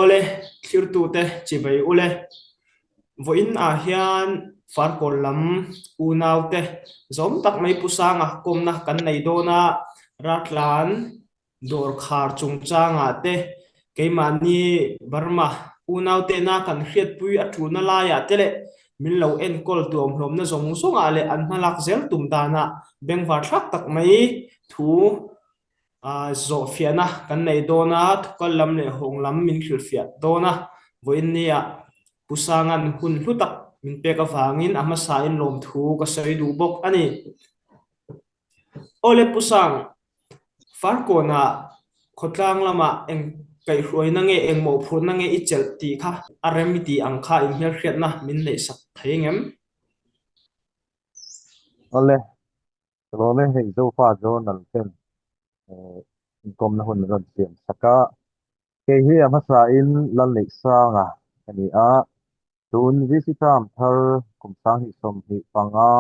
ole thirtu te chibai ule voin a hian far kol lam unaw te zom tak mai pusanga komna kan nei dona ratlan dor khar chungchanga te keimani barma unaw te na kan hriat pui athuna la ya tele min lo en kol tuam hlom na zong songa le an malak zel tum dana bengwar thak tak mai thu zo fiana kan nei dona thukal lam le hong lam min khil fiat dona voin nia pusangan hun hlutak min peka wangin ama sa in lom thu ka sei du bok ani ole pusang farko na khotlang lama eng kai hroi na nge eng mo phur na nge ichel ti kha aremiti angkha in hel hriat na min nei sak theingem ole role hei zo fa zo nal ten kom na hun ron siam saka ke hi ama sa in lan lek sanga ani a tun visitam thar kum sang hi som hi panga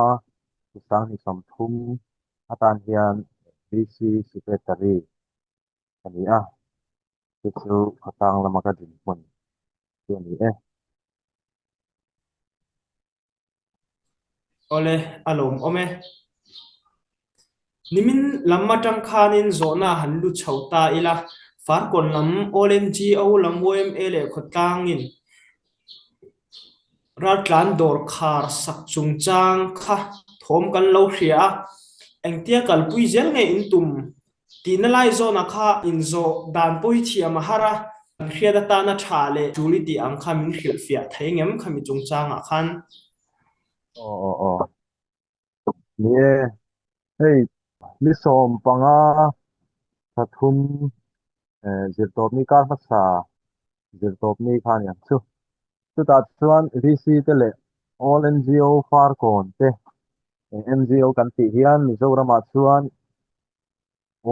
sang hi som thum atan hian VC secretary ani a chu khatang lama ka din pon ni ole alom ome nimin lamma tang khanin zona hanlu chhauta ila far kon lam olenji au lam wem ele khotangin ratlan dor khar sak chungchang kha thom kan lo hria engtia kalpui zel nge intum tinalai zona kha inzo dan poi thia mahara hriada ta na thale juliti angkha min khil fia thaingem khami chungchanga khan o ni hei mi som panga thathum zirtop ni kar phasa zirtop ni khan yan chu ta chuan VC te le all NGO far kon te NGO kan ti hian Mizorama chuan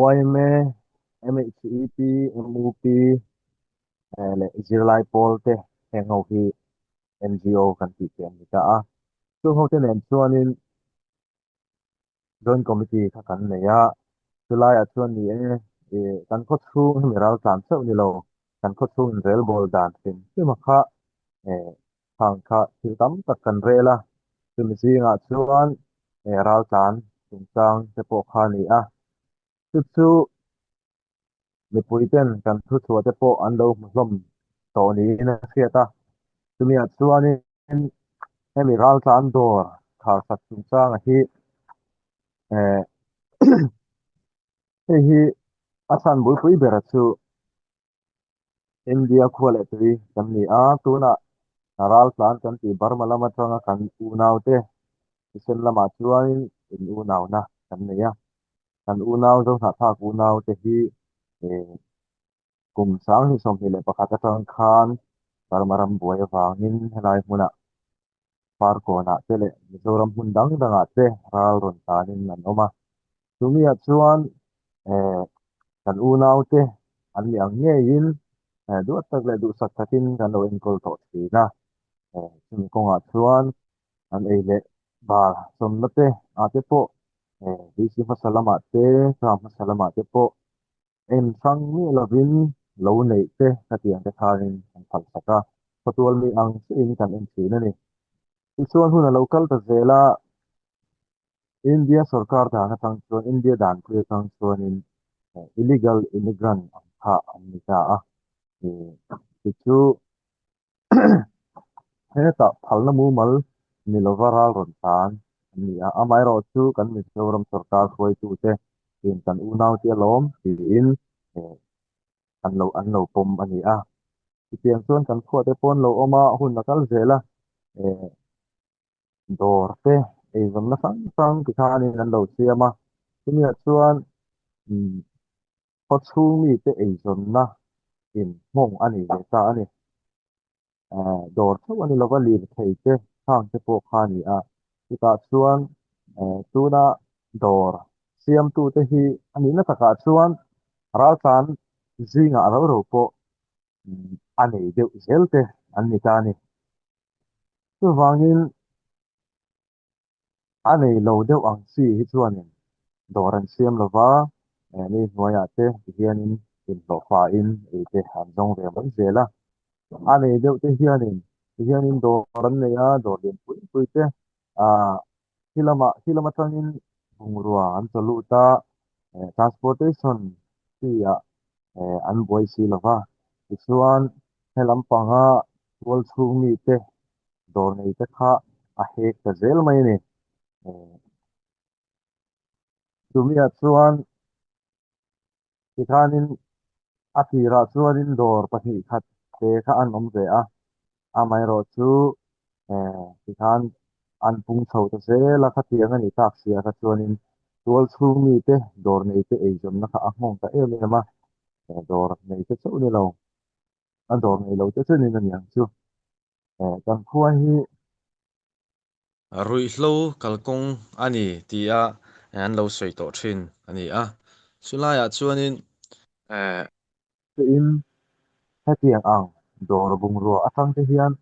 OIMA MHEP MUP le Zirlai Pol te hengo hi NGO kan ti te ni ta a chu ho te nen chuan in joint committee kha kan nei a chulai a chuan ni kan kho chu miral tlan cheu ni lo kan kho chu in rel bol dan tin chuma kha phang kha thil tam tak kan rela chumi zinga chuan ral tlan chungchang te po kha ni a chu mi puiten kan thu chu te po an lo hlom to ni na khiata chumi a chuan in hemi ral tlan dor khar sak chungchang a hi hi asan bul pui bera chu India khole tri kan ni a tuna ral tlan kan ti barma lama tanga kan unaw te isen lama chuan in unaw na kan ni a kan unaw zo tha tha unaw te hi kum sang hi som hi le pakhat atang khan barmaram buai wangin helai huna par ko na te le mizoram hun dang danga te ral ron tanin nan oma chumi a chuan kan unaw te an li ang nge in du tak le du sak takin kan lo in kol to ti na chumi konga chuan an ei le ba som na te a te po VC masalama te sam masalama te po en sang mi lovin lo nei te katiang te tharin an phal saka patwal mi ang in kan en thi na ni chuan huna local ta zela India sarkar da na tang chuan India dan ku tang chuan in illegal immigrant ha amita a chu heta phalna mu mal ni lovaral ron tan ni a amai ro chu kan mi soram sarkar khoi tu te in kan unaw ti lom ti in an lo pom ani a tiang chuan kan kho te pon lo oma hun nakal zela dor te zon na sang ki thani nan lo siama chumi chuan chu mi te zon na in mong ani le ta ani dor chu ani lova li thei te thang te po khani a ta chuan tuna dor siam tu te hi ani na taka chuan ral san zinga alo ro po ani de zelte ani ta ni chu wangin ani lo de ang si hi chuan doran siam lova ni noya te hianin in lo fa in te han jong ve man zela ani deuh te hianin doran neya dor lian pui te hilama tangin bungrua an chalu ta transportation tia an boi si lova chuan helam panga wal chhung mi te dor nei te kha a hek ta zel mai ni tumia chuan tikhanin athira chuanin dor pahnih khat te kha an om ve a amai ro chu tikhan an pung chho ta zela kha tiang ani tak sia kha chuanin tual chhung mi te dor nei te ei jom na kha a hmong ta em ema dor nei te chu ni lo an dor nei lo te chu ni na niang chu kan khuwa hi rui hlo kalkong ani tia an lo soi to thin ani a sulaya chuanin te in hetiang ang dor bungrua atang te hian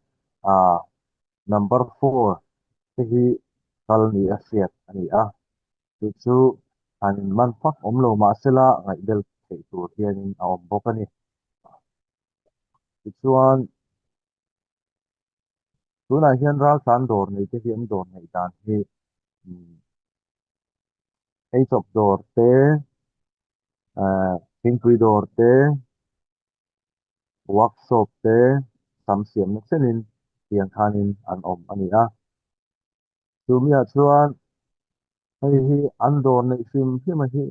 number 4 te hi kal ni a siat ani a chu an man fak om lo ma sela ngai del thei tur hianin a om bawk ani chuan tunah hian ral san dor nei te hian dor nei dan hi ei chop dor te thingpui dor te workshop te samsiam na chenin tiang khanin an om ani a tumia chuan hei hi an dor nei sim hima hi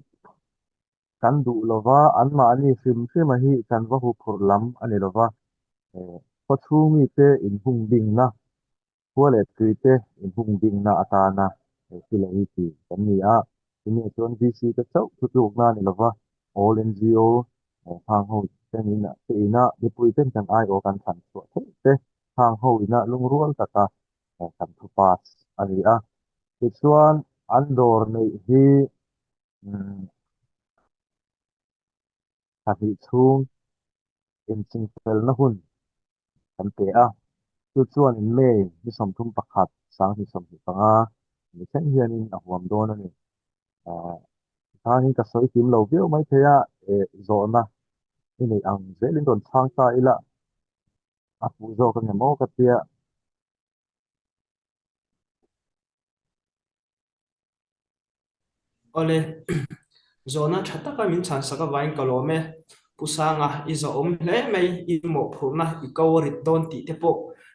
kan du lova an ma ani sim hima hi kan va hu phur lam ani lova ko chhumi te in hung ding na huale tui te in hung ding na atana sila hi ti kan ni a tumia chuan VC te chau thu na ni lova all NGO phang ho tenin na te ina nipui ten kan ai o kan than chu te phang ho ina lungrual taka kan thu pas ani a chuan an dor nei hi pahnih chhung in singpel na hun kan te a chuan in May ni som thum pakhat sang ni som panga ni chen hianin a huam don ani thanin ka soi tim lo veu mai theya zo na ini ang zelin don chang ta ila apu zo kan mo ka tia ole zona thata ka min chan saka vain kalome pusanga izo om hle mai I mo phurna I kawarit don ti te po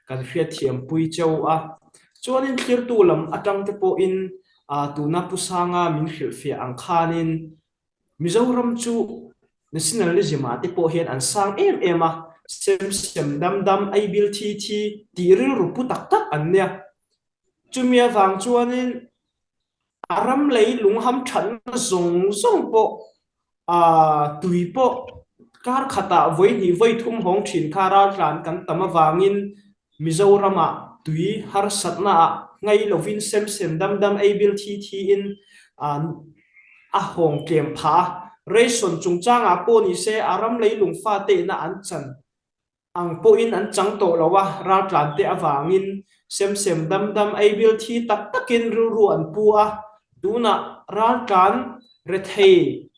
kan hria thiam pui cheu a chuanin thlir tu lam atang te po in tuna pusanga min hril fia ang khanin Mizoram chu nationalism te po hian an sang em a sem dam ai bil thi tiril rupu tak an nia chumia wang chuanin aram lei lungham than zong po tui po kar khata voi ni voi thum hong thin khara tlan kan tama wangin Mizorama tui har satna ngai lovin sem dam ai bil thi in a hong kem pha reson chungchang a po ni se aram lei lung fa te na an chan ang po in an chang to lawa ra tlan te awangin sem dam ai bil thi takin ru an pu a tuna ra tlan rethei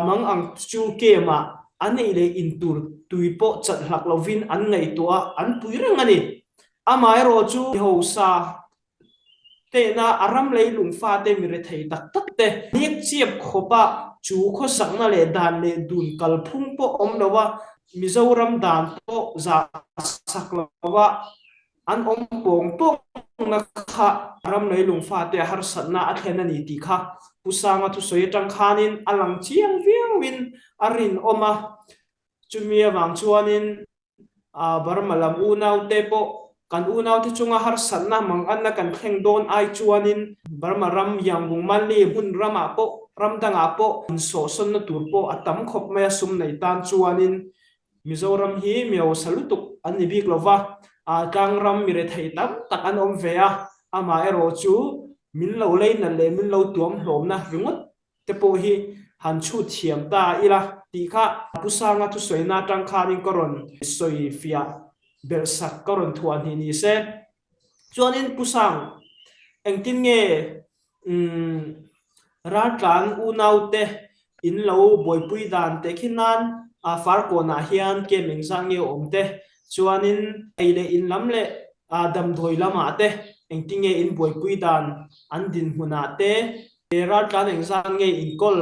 mang ang chu kema ani le intur tuipo chat hlak lovin an ngai to an puirang ani amai ro chu ho sa te na aram lei lung fa te mi rethei tak te nik chiep khopa chu kho sakna le dan le dun kal phung po om lawa Mizoram dan po za saklawa an om pong po na kha aram lei lung fa te har satna athena ni ti kha pusanga thu soi tang khanin alang chiang viang win arin oma chumia wang chuanin barmalam unau te po kan unau te chunga har satna mang anna kan thleng don ai chuanin barmaram yangung manli hun rama po ramdanga po so son na tur po atam khop me sum nei tan chuanin Mizoram hi meo salutuk an bik lova kangram mire thei tam tak an om vea ama ero chu min lo lei na le min lo tuam hlom na ringot te po hi han chu thiam ta ila ti kha pusanga tu soina tang khanin koron soi fia belsak koron thuan hi ni se chuanin pusang engtin nge ratlan unaute in lo boipui dan te khinan far ko na hian ke mengzang nge omte chuanin eile in lam le adam dhoi lama te engtinge in boipui dan an din huna te ratlan engzan nge in kol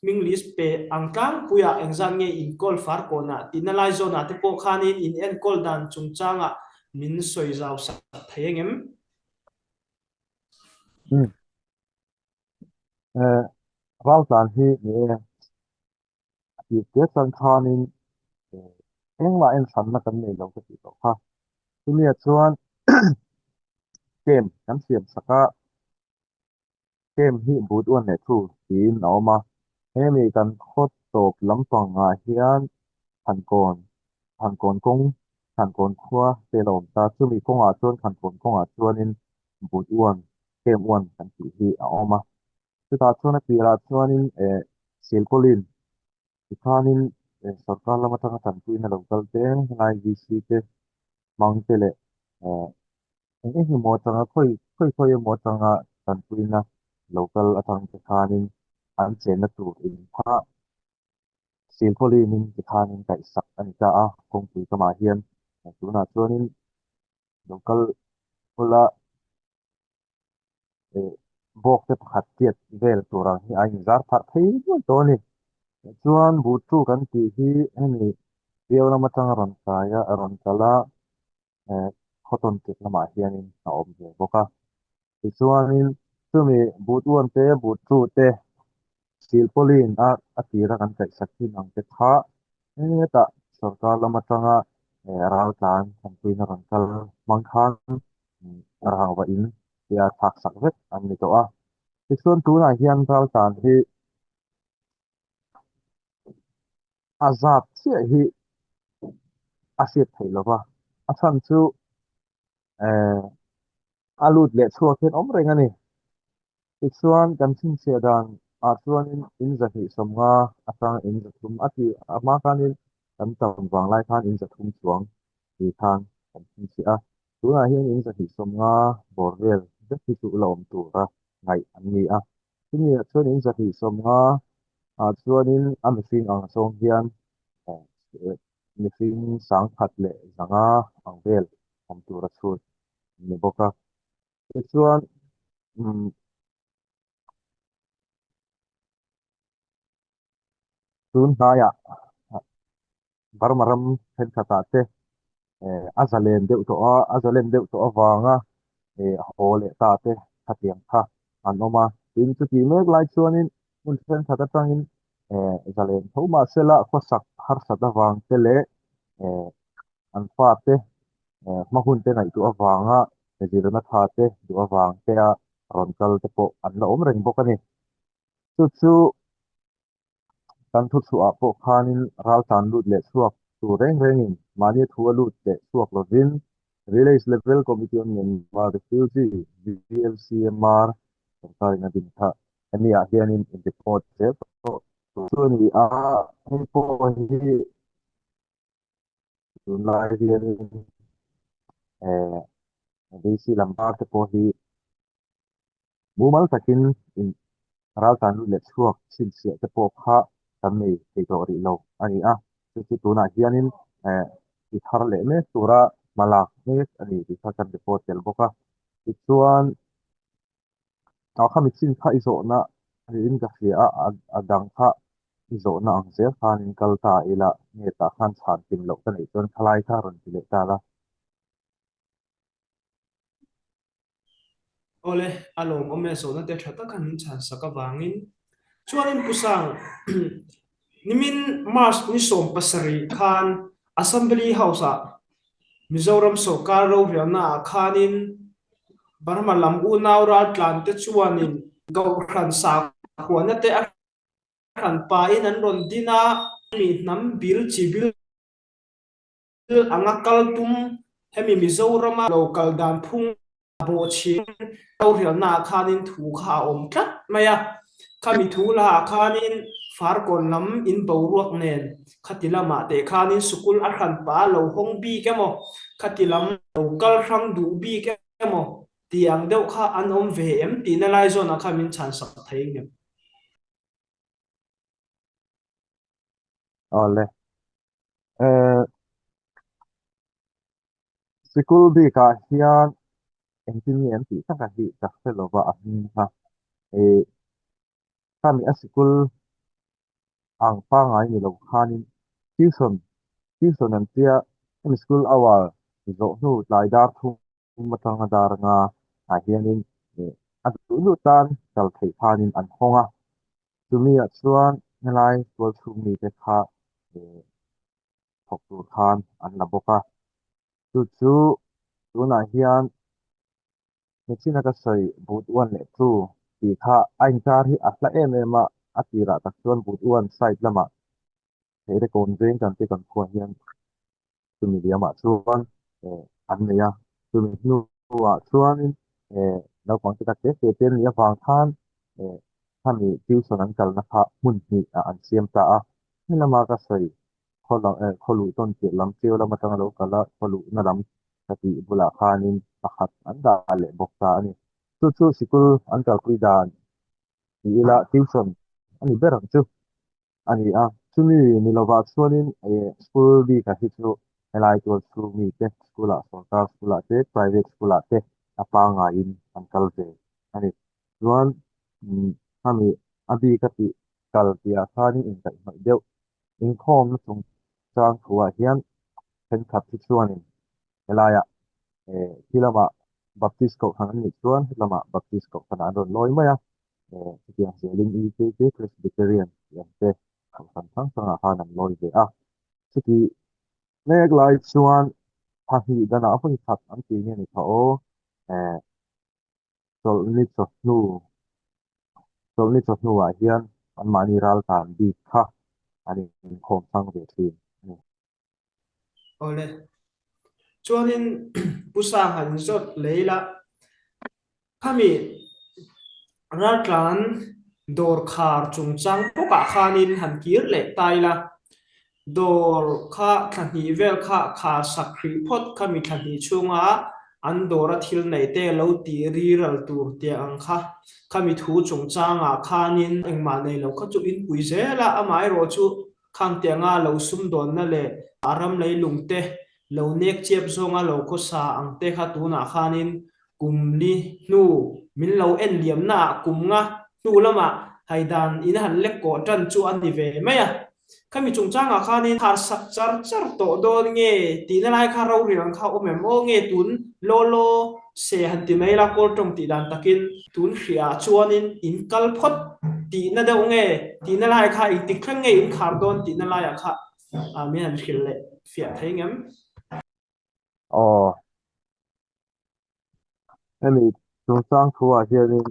minglis pe angtang puya engzan nge in kol far kona tinalai zona te po khanin in en kol dan chungchanga min soi zaw sa thengem ral tan hi ne ti te san khanin engla en san na kan nei lo ka ti to kha tumia chuan kem kan siam saka kem hi but on ne thu tin awma hemi kan khot top lampanga hian han kon khwa te lom ta chumi konga chuan han kon konga chuanin but on kem on kan ti hi awma chuta chuan a tira chuanin silkolin ikhanin sarkar lama tanga tan tuina local te ngai vc te mangte le hi mo tanga khoi mo tanga tan tuina local atang te khanin an chena tu in pha silkolin te khanin kai sak an ta a kong pui kama hian tuna chuanin local pula bok te pakhat tiat vel turang hi ai zar phar thei to ni chuan butu kan ti hi ani riawna matanga ron kaya ron kala khoton te lama hianin a awm ve boka chuanin chumi butuan te butu te silpolin a tira kan kai sakhi nang te kha ta sarkar lama tanga ral tlan kan tuina ron kal mangkhan rawa in ya thak sak vek an ni to a chuan tuna hian ral tlan hi azat chia hi asit thailowa athan chu alut le chhuak hen om reng ani chuan kan thin sia dan chuan in zahi somnga atang in zathum ati ama kanin kan tam wang lai khan in zathum chuang ti khan kan thin sia tuna hian in zahi somnga borvel zahi chu lom tura ngai an ni a tini chuan in zahi somnga chuan in amifing ang song hian mifing sang khat le zanga ang vel om tura chhut ni boka chuan tun haya barmaram hen khata te azalen deuh to awanga hole ta te khatiang kha an oma tin chu ti mek lai chuanin mun hen khata tangin zalen thoma sela khosak har sada wang te le an fa te mahun te ngai tu awanga jirna tha te du awang te a ronkal te po an la om reng bokani chu kan thu chu a po khanin ral tan lut le chuak tu reng mani thu lut le chuak lovin relays level committee on member refugee VLCMR sarkar na din tha ani a hianin in report se so ni a po hi tunai hianin DC lambar te po hi mumal takin in ral tan lut le chuak sin sia te po kha kan nei te to ri lo ani a chu tuna hianin i thar le me tura malak me ani ti kan report tel boka chuan khamit sin kha izo na in ka fia adang kha izo na ang se khan in kalta ila nge ta khan chan tin lo kan ei chuan khalai kha ron ti le ta la ole alom ome so na te thata kan chan saka wangin chuanin pusang nimin mars ni som pasari khan assembly house a mizoram sarkar ro riana khanin barma lam u naura tlan te chuanin go khan sa huana te khan pa in an ron dina mi nam bil chibil angakal tum hemi mizoram local dan phung bo chi ro riana khanin thu kha om tlat maya khami thu la khanin far kon lam in boruak nen khatilama te khanin sukul a khan pa lo hong bi kemo khatilam local rang du bi kemo tiang deuh kha an om ve em tina lai zona khamin chan sak theing ole sikul bi ka hian engineer ti taka hi ka felova ahmin ha e kami a sikul ang pa ngai ni lo khanin tuition an tia em school awal zo nu tlai dar thu matang dar nga a hianin atu nu tan kal thei khanin an honga tumi a chuan ngelai tol thu mi te kha thok tu khan an la boka chu tuna hian mechina ka soi but wan le tu ti kha ain kar hi atla em atira tak chuan but wan side lama heide kon jeng kan te kan khwa hian tumi dia ma chuan an neya tumi nu wa chuan lo pang ta te ten ya wang khan thami tuition an kal na kha mun ni an siam ta a lama ka soi kholu ton ti lam teu lama tang lo kala kholu na lam kati bula khanin pakhat an da le bokta ani chu sikul an kal kui dan ila tuition ani berang chu ani chumi ni lova chuanin school bi ka hi chu helai tu chu mi te school a sarkar school a te private school a te apa nga in an kal ve ani chuan ami abi ka ti kal tia khani in kai mai deu in khom na chung chang khuwa hian pen khat hi chuanin helaya hilama baptist ko khan ni chuan hilama baptist ko kana ron loi maya tiang seling i te presbyterian yang te kham sang hanan loi ve chuti nek lai chuan phahi dana apun khat an ti ni tho tol ni chot nu wa hian an mani ral tan bi kha ani khom sang ve thin ole chuanin pusa han zot leila khami ratlan dor khar chungchang poka khanin han kir le taila dor kha thani vel kha sakri phot khami thani chunga an dora thil nei te lo ti riral tur te ang khami thu chungchanga khanin engma nei lo kha chu in puizela amai ro chu khang tianga lo sum don na le aram lei lungte lo nek chep zonga lo ko sa ang te kha tu na khanin kumli nu min lo en liam na kumnga tu lama haidan in han lek ko tan chu an ni ve maya khami chungchanga khanin thar sak char to don nge tin lai kha ro ri rang kha omem o nge tun lo se han ti mai la kol tong ti dan takin tun hria chuanin in kal phot ti na de nge ti na lai kha i tik thang nge in khar don ti na lai kha mi han khil le fia thengem ani chungchang khuwa hianin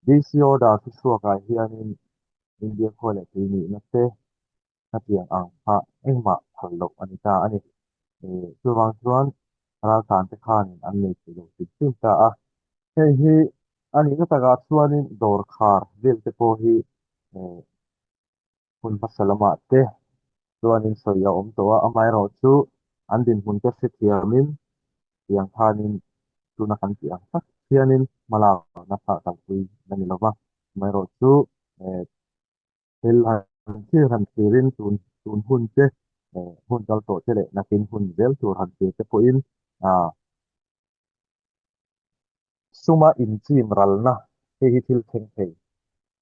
DCO da su suaka hianin India khole ti ni na te hatiang ang ha engma thallo anita ani chuwang chuan ra san te khan an nei ti lo ti tim ta hei hi ani na taga chuanin dor khar vel te po hi hun pasalama te chuanin soya om to amai ro chu an din hun te sethiamin yang khanin tuna kan ti ang sak hianin mala na sa ta pui nani lova mai ro chu hel han tirin tun hun te hun dal to te le na kin hun vel tur han te po in suma in chim ralna hi thil theng thei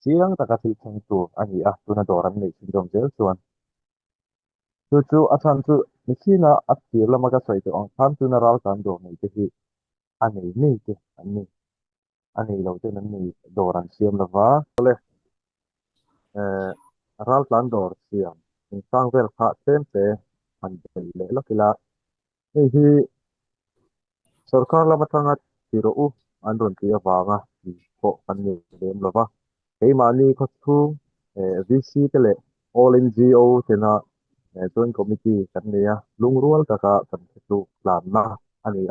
chiang taka thil theng tu ani tuna doran nei sindom zel chuan chu athan chu michina atir lama ka soi to ang khan tuna ral kan do nei te hi ani nei te ani lo te nan nei doran siam lova le ral plan dor siam in sang vel kha tem te an le lokila hi sarkar lama tanga tiro an ron ti awanga ko an nei lem lova hei mani kho thu VC te le all NGO tena joint committee kan nia lungrual taka kan thu plan na ani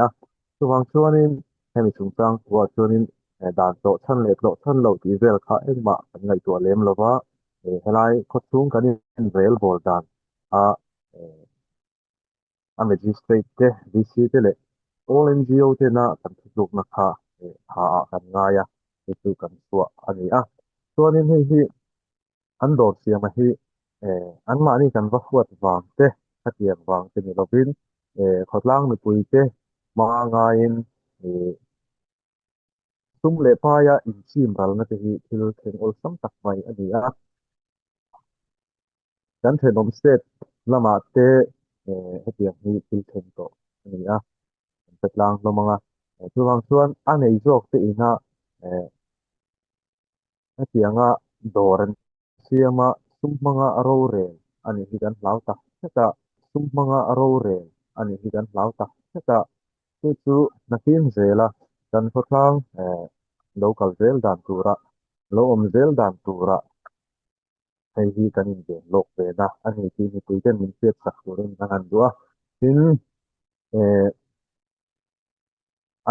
chuwang chuanin hemi chungchang wa chuanin dan to than le tlo than lo ti vel kha engma kan ngai to lem lova helai kho chung kan in vel bol dan magistrate te VC te le all NGO tena kan thu na kha kan ngaya chu kan suwa ani chuanin hi an dor siam hi an mani kan va huat wang te hatiang wang te ni lovin khotlang mi pui te ma ngain sum le pa ya in chim ral na te hi thil theng ol sam tak mai ani a kan thenom state lama te hetiang hi thil theng to ani a petlang lo manga chuwang chuan anei jok te ina hetianga doran siama sum manga aro re ani hi kan hlau tak ta sum manga aro re ani hi kan hlau tak ta chu nakin zela kan khotlang local zel dan tura lo om zel dan tura hei hi kan in de lok ve na ani ti ni tuiten min pet sak turin an dua tin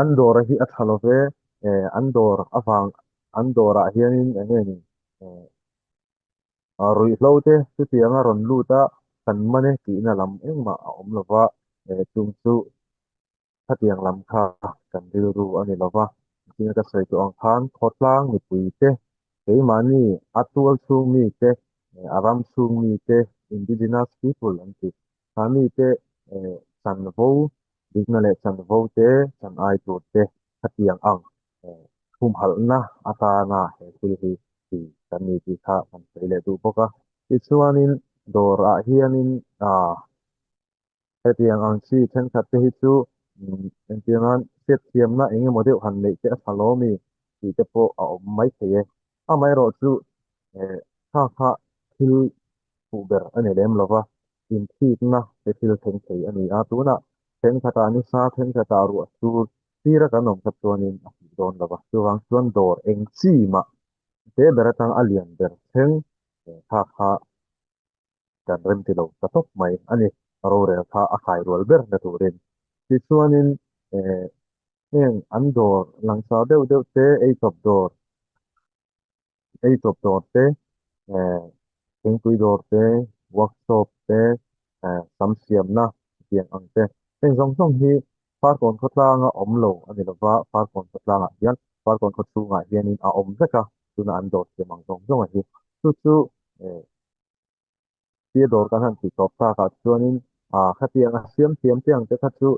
andor hi athalove andor awang andora hianin engeni rui hlote chu tianga ron luta kan mane ti na lam engma a om lova tumchu hatiang lam kha kan diru ani lova tin ka sei tu ang khan khotlang mi puite keimani atual chu mi te aram chu mi te indigenous people anti kami te sanvo dignale sanvo te san ai tu te hatiang ang hum halna atana he hi ti kami ti kha kan sei le tu boka ichuanin dor a hianin hetiang ang chi then khat te hi chu entiangan set thiam na enge model han le te phalomi ti te po a om mai theye a mai ro chu kha thil pu ber ani lem lova in thi na te thil theng thei ani a tu na then khata ni sa then khata ru chu tira kan om khat chuanin a don lova chuwang chuan dor eng chi ma te beratang alian ber theng kha kan rem ti lo tatok mai ani ro re kha a khai rol ber na turin ti chuanin eng an dor langsa deuh te ei top dor te eng tui dor te workshop te sam siam na tiang ang te eng zong zong hi par kon khotlang a om lo ani lova par kon khotlang a hian par kon khotunga hianin a om zeka tuna an dor te mang zong zong a hi chu tia dor kan han ti top ta ka chuanin khatiang a siam siam tiang te kha chu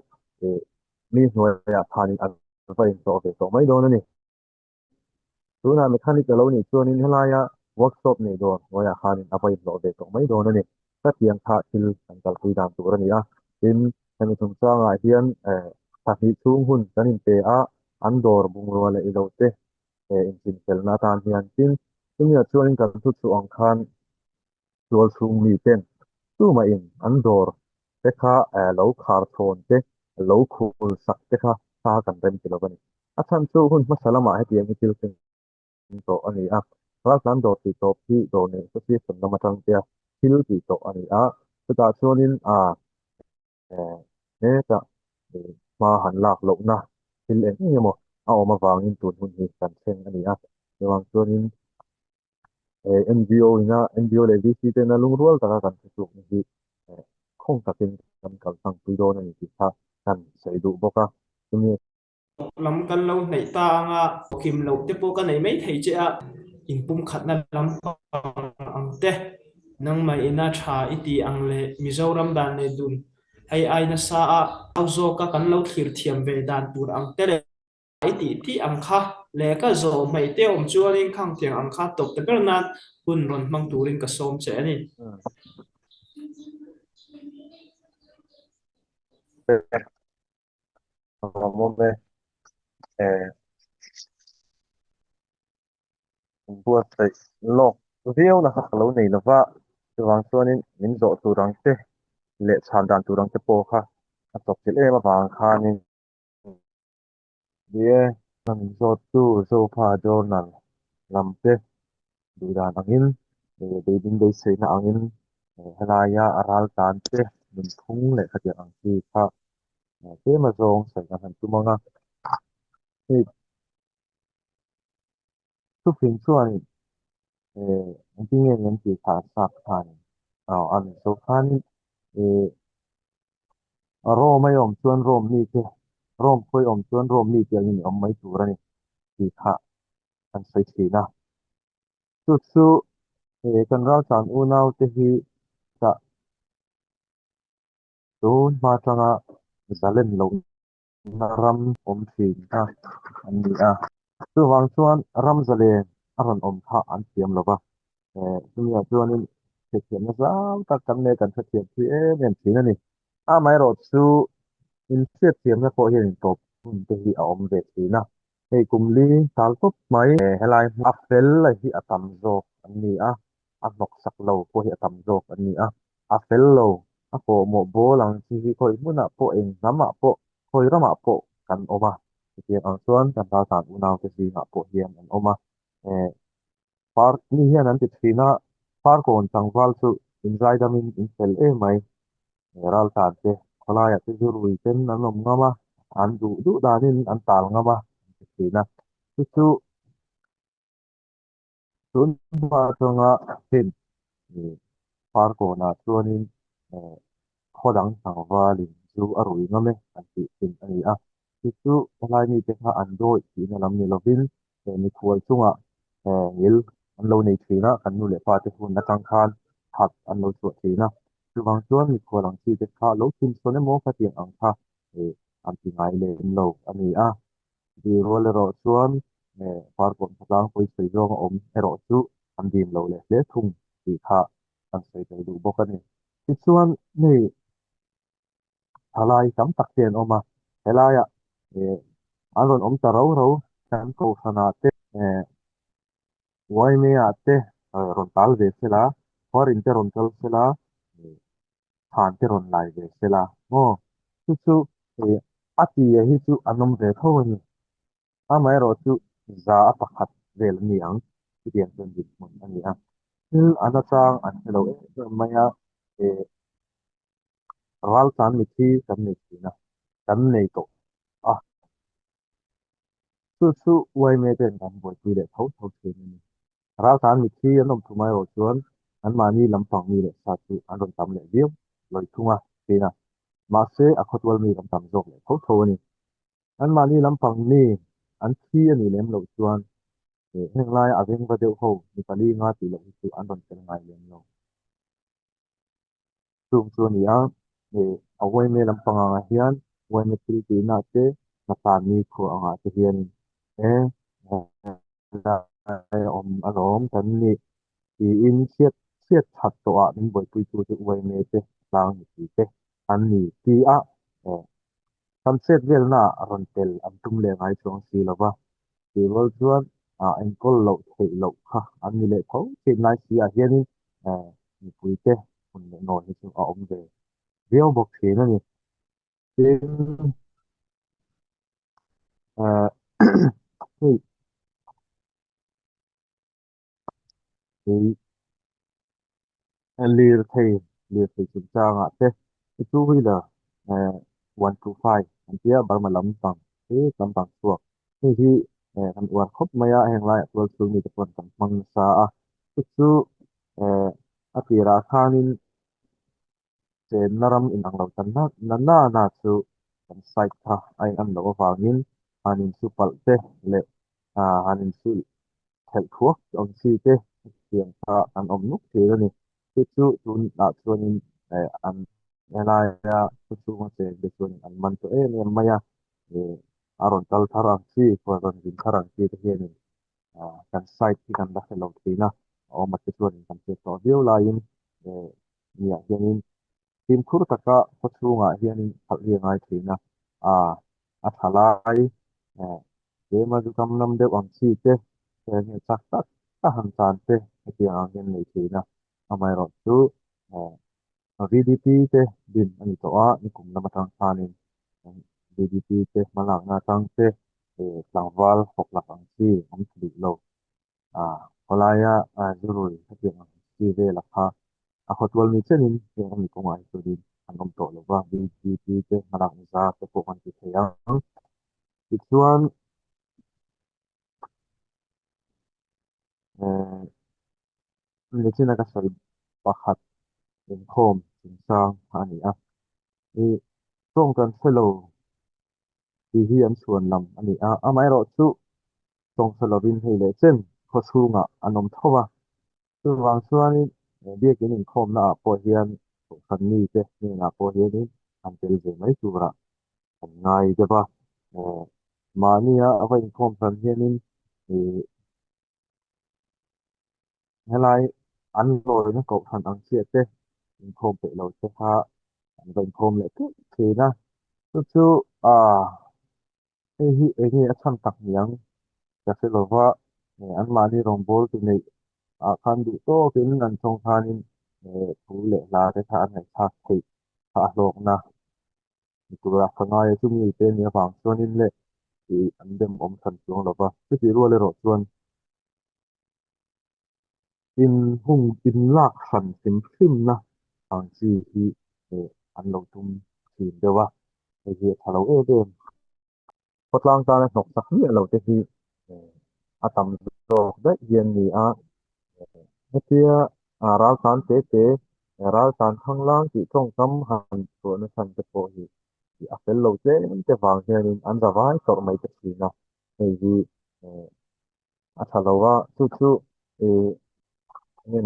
mi hnuai a thanin an vai so ve so mai don ani tuna mechanical lo ni chuanin helaya workshop nei don hnuai a khanin a vai so ve so mai don ani khatiang kha thil kan kal pui dan tur ani a tin hemi thum changa hian pahnih chung hun kan in pe a an dor bung ro le ilo te in chin tel na tan hian tin tumia chuanin kan thu chu ang khan chual chung mi ten tu ma in an dor te kha lo khar thon te lo khul sak te kha kan rem ti lo bani a chan chu hun masalama he tiang til ken to ani a ras nan dor ti top hi do ne so si sam na matang te til ti to ani a ta chuanin ta ma han lak lo na til en ni mo a oma wangin tun hun hi kan chen ani a wang chuanin NGO ina NGO le VC te na lungrual ta kan chu ni khong takin kan kal sang pui do na ni ti kha kan sei du boka tumi lam kan lo nei ta anga kim lo te po ka nei mai thei che a in pum khat na lam ang te nang mai ina tha iti ang le mizoram dan le dun ai na sa a auzo ka kan lo thlir thiam ve dan tur ang te le iti ti ang kha le ka zo mai te om chuanin khang tiang ang kha tok te ber nan hun ron mang turin ka som che ani mombe buat sai lok riau na kha lo nei lova chuwang chuanin min zo turang te le chan dan turang te po kha a tok til ema wang khanin ye nang zo tu zo pha journal lamte dudan angin de din de sei na angin helaya aral tan te min thung le khatia ang ti kha te ma zong sai na han tu manga tu phin chuan anh tin nghe chỉ thả sạc thải ăn số khan rom mấy ông chuan rom ni ke rom khoi ông chuan rom ni ke ni ông mấy tu ra ni chỉ thả anh sai chỉ na tu su kan ra chan u nau te hi ta tu ma changa zalen lo naram om thin an ni chu wang chuan ram zale aron om kha an thiam lo ba chumi chuanin thiam na zau tak kan ne kan thiam thi em thin ani mai ro chu in thiam na ko hian top hun te hi a om ve thina hei kumli tal top mai helai a fel la hi atam zo an ni a nok sak lo ko hi atam zo an ni a fel lo a ko mo bolang chi ko hmuna po eng nama po khoi rama po kan oma tiang ang chuan kan ta tan unaw te si na po hian an oma park ni hian an ti thina park on tangwal chu inzai damin in fel mai ral tan te kholaya te zurui ten an om ngama an du danin an tal ngama thina chu tun ba chunga hin park na chuanin khodang tangwalin chu arui ngame an ti tin ani chu lai ni te kha an doi ti na lam ni lovin ni khual chunga hil an lo nei thina kan nu le pa te hun na tang khan phat an lo chu thina chu wang chuan ni khual ang chi te kha lo tin sone mo kha tiang ang kha an ti ngai le in lo ani di rol ro chuan par kon tlang poi sei rong om ero chu an dim lo le thung ti kha an sei te du bok ani ti chuan nei halai tam tak ten oma helaya aron om ta ro kan ko sana te wai me ate ron tal ve sela for inter ron tal sela han te ron lai ve sela mo chu ati hi chu anom ve tho ni mai ro chu za pakhat vel ni ang ti dian chen dit mon ani til anachang an hello maya ral san mi thi kan ni na kan nei to chu wai me ten kan boi ti le tho chen ni ral san mi thi anom thu mai ro chuan an mani lampang mi le sa chu an ron tam le viu loi thunga tina ma se a khotwal mi ram tam jok le tho ni an mani lampang ni an thi ani lem lo chuan heng lai a veng va deuh ho ni pali nga ti lo chu an ron tel ngai lem lo chu ni a wai me lampang anga hian wai me tri ti na te na ta mi khu anga te hian om alom kan ni ti in chiat that to min boi pui chu wai me te lang ti te an ni ti sunset vel na ron tel am tum le ngai chong si lova ti rol chuan enkol lo thei lo kha an ni le tho ti nai si hian ni pui te hun le no ni chu a om ve riau bok the na ni tin lir thei chum changa te chu hui la 125 an tia bar ma lam tang lam tang suak hi kan wan khop maya heng lai atwal chu mi te pon kan mang sa chu a tira khanin chen naram in ang lo tan na chu kan site kha ai an lo wangin anin chu pal te le anin chu thel thuak on si te tiang kha an om nuk the ni chu chuanin an lai chu ma se de chuan an man to maya aron tal tharang si ko ron din tharang si te hian kan site ki kan da lo thina o ma te chuan kan se to view lain nia hianin tim khur taka phachunga hianin phalhi ngai thina a thalai ma du kam nam deuh ang chi te ni chak tak ta han chan te ti ang hian nei thina amai ro chu VDP te din ani to ni kum na matang khanin VDP te malak na tang te tlangwal hoklak ang chi am thli lo kolaya zurui ti ang chi ve la kha a khotwal mi chenin mi ko ngai chu din an om to lo ba VDP te malak za te ko kan ti thayang chuan ni china ka sari pakhat in home in sang ani tong kan selo ti hi an chuan lam ani mai ro chu tong selovin hei le chen kho chunga anom thowa chu wang chuan biak in khom na po hian kan ni te ni na po hian an tel ve mai chu ra ngai de ba mania ava in kom san hianin helai an loi na ko than ang sia te in kom pe lo te kha an ben kom le ke na chu hi achan tak niang ka se lo wa an mani rong bol tu nei kan du to kin an chong khanin pu le la te kha an hai thak thei kha lok na ku ra ngai chu mi te ni bang chuanin le an dem om san chuang lo ba chu ru le ro chuan in hung in lak san sim na ang chi hi an lo tum thin de wa hi thalo de potlang ta na nok sak ni lo te hi atam do da yen ni hetia ral san te ral san thang lang ti thong kam han to na san te po hi apel lo te wang hianin an da vai tor mai te chi na hi athalowa chu ni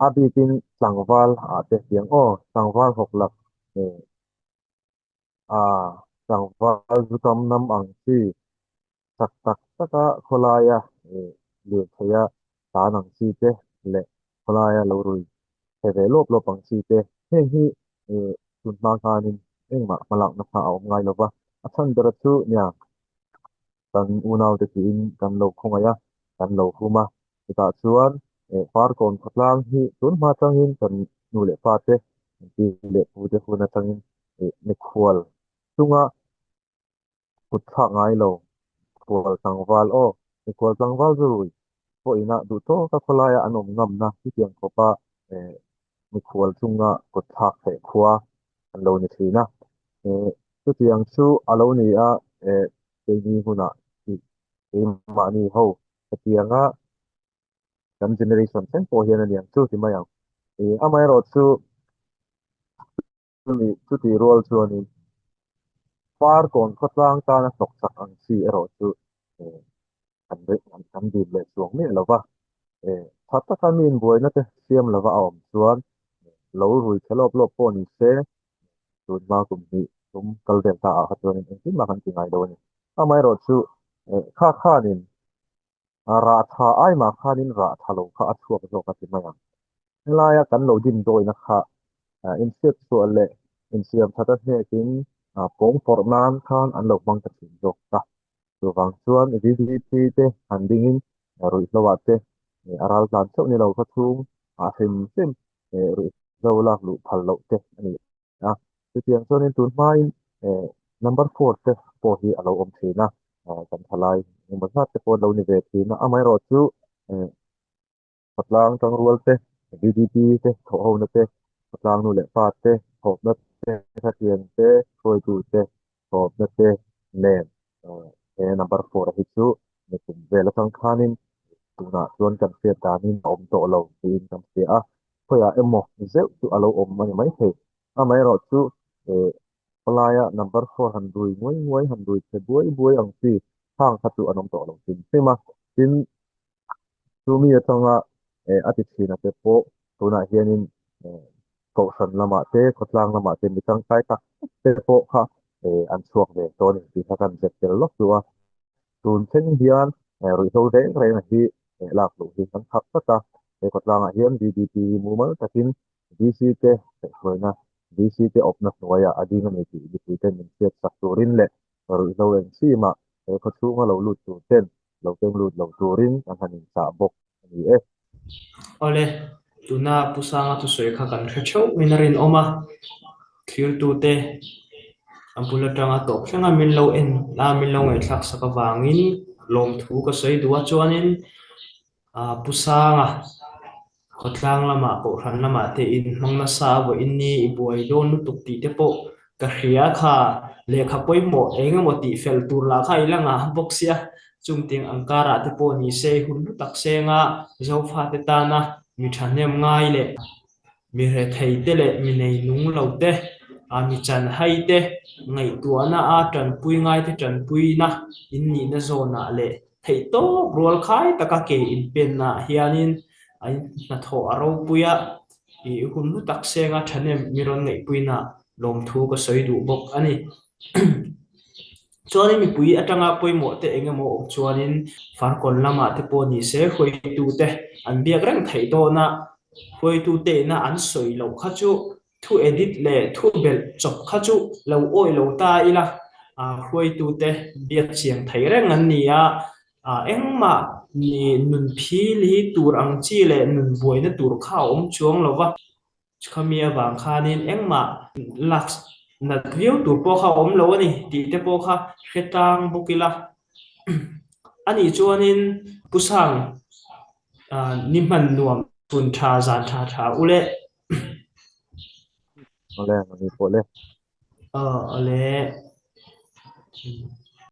abitin sangwal te siang sangwal hoklak sangwal zutam nam ang chi tak taka kholaya le thaya ta nang chi te le kholaya lo rui te lop ang chi te hi tun ma kanin engma malak na pa aw ngai lo ba athan dara chu nya kan unaw te in kan lo khongaya kan lo khuma ta chuan far kon khatlang hi tun ma tangin kan nu le pa te ti le pu te khuna tangin ni khwal tunga kut tha ngai lo khwal sangwal ni khwal sangwal zui po ina du to ka kholaya anom ngam na ti tiang ko pa ni khwal tunga kut tha khe khwa an lo ni thina tu tiang chu alo ni te ni huna ti ma ni ho tianga kan generation sen po hian ani ang chu ti mai ang amai ro chu ni chu ti rol chu ani far kon khatlang ta na sok sak ang si ro chu kan be kan di le chuang ni lo ba thata kamin boi na te siam lo ba om chuan lo rui thelop lop po ni se tun ma kum ni tum kal dem ta a chuan in tin ma kan ti ngai do ni amai ro chu kha nin ra tha ai ma khanin ra thalo kha athuak zo ka ti mai ang laya kan lo din doi na kha inset so le insiam thata he tin pong for nan khan an lo bang ta tin zo ta so wang chuan vdp te handing in rui lawa te aral plan chau ni lo kha thum sim rui zo lak lu phal lo te ani ti tiang chuan in tun mai number 4 te po hi alo om thina kan thalai number 5 te po lo ni ve thina amai ro chu patlang tang rual te vdp te tho ho na te patlang nu le pa te hop na te tha tiang te khoi tu te hop na te nen number 4 hi chu ni kum vela tang khanin tuna chuan kan se ta nin om to lo tin kan se khoya emo zeu chu alo om mani mai the amai ro chu palaya number 400 ngoi handui te buai ang si hang khatu anom to lo tin sema tin tumi atanga ati thina te po tuna hianin ko san lama te khotlang lama te mitang kai tak te po kha an chuak ve to ni ti thakan jet tel lok tua tun chen hian rui ho de re na hi lak lu hi kan thak ta khotlang a hian ddt mumal takin dc te hoina dc te opna noya adina me ti di ten min set sak turin le rui ho en sima khochunga lo lut tu ten lo tem lut lo turin an hanin sa bok ni ole tuna pusanga tu soi kha kan thachau minarin oma thil tu te ampula tanga to thlanga min lo en la min lo ngai thak saka wangin lom thu ka sei duwa chuanin pusanga khotlang lama ko ran lama te in mangna sa bo inni ibuai don nu tuk ti te po ka hria kha lekha poimo engemaw ti fel tur la kha ilanga boxia chungting angkara te po ni se hun tak senga zofa te ta na mi thanem ngai le mi re thei te le mi nei nung lo te mi chan hai te ngai tuana tran pui ngai te tran pui na in ni na zona le thei to rol khai taka ke in pen na hianin ai na tho aro puya i hun tak senga thanem miron ngai puina ลมทูก็สวยดูบกอันนี้ ชวนนี้มีปุยอัตงาปุยหมดแต่เองโมชวนนี้ฟาร์คนละมาที่ปนีเสคุยตูเตอันเบียกเร่งไถโตนะคุยตูเตนะอันสวยเราขัจูทูเอดิตเล่ทูเบลจบขัจูเราโอ้ยเราตายละคุยตูเตเบียกเสียงไถเร่งอันนี้เอ็งมานี่นุนพีลีตูรังจีเล่นุนบวยนะตูรข้าวช่วงเราว่าขมีบางคานินเอ็งมาลักนัดวิวตูปอข้าวเรานี่ตีเตปอข้าเขตังบุกิละอันนี้ชวนินผู้สังนิมันนวมทุนชาจานชาอุเล่ Oleh, ni boleh. Oleh